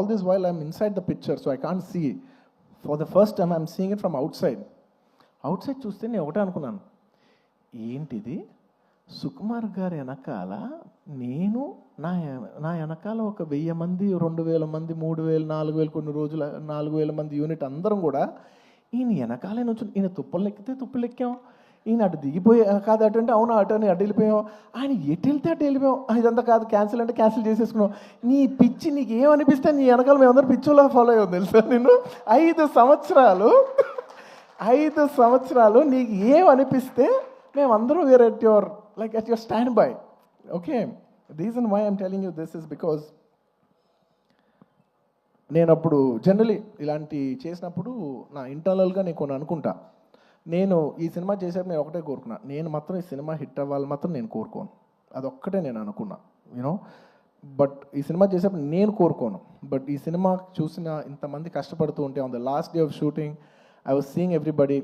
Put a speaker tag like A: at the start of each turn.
A: all this while I'm inside the picture, so I can't see. For the first time I'm seeing it from outside. Outside చూస్తే నేను ఒకటే అనుకున్నాను, ఏంటిది సుకుమార్ గారి వెనకాల నేను నా వెనకాల ఒక 1000 మంది, 2000 మంది, 3000, 4000, కొన్ని రోజులు 4000 మంది యూనిట్ అందరం కూడా ఈయన వెనకాలే నుంచి, ఈయన తుప్పలు ఎక్కితే తుప్పలు ఎక్కాం, ఈయన అటు దిగిపోయి కాదు అటు అంటే అవును అటు అని అటు వెళ్ళిపోయాం, ఆయన ఎటు వెళ్తే అటు వెళ్ళిపోయాం, ఇదంతా కాదు క్యాన్సిల్ అంటే క్యాన్సిల్ చేసేసుకున్నాం. నీ పిచ్చి నీకు ఏమనిపిస్తే నీ వెనకాల మేమందరూ పిచ్చులా ఫాలో అయ్యాం తెలుసా. నేను 5 సంవత్సరాలు నీకు ఏమనిపిస్తే మేమందరం where at your like at your standby. Okay, the reason why I'm telling you this is because నేను అప్పుడు జనరలీ ఇలాంటి చేసినప్పుడు నా ఇంటర్నల్గా నేను కొన్ని అనుకుంటా, నేను ఈ సినిమా చేసేప్పుడు నేను ఒకటే కోరుకున్నా, నేను మాత్రం ఈ సినిమా హిట్ అవ్వాలి మాత్రం నేను కోరుకోను, అదొక్కటే నేను అనుకున్నా యూనో. బట్ ఈ సినిమా చేసేప్పుడు నేను కోరుకోను, బట్ ఈ సినిమా చూసిన ఇంతమంది కష్టపడుతూ ఉంటే on the last day of shooting I was seeing everybody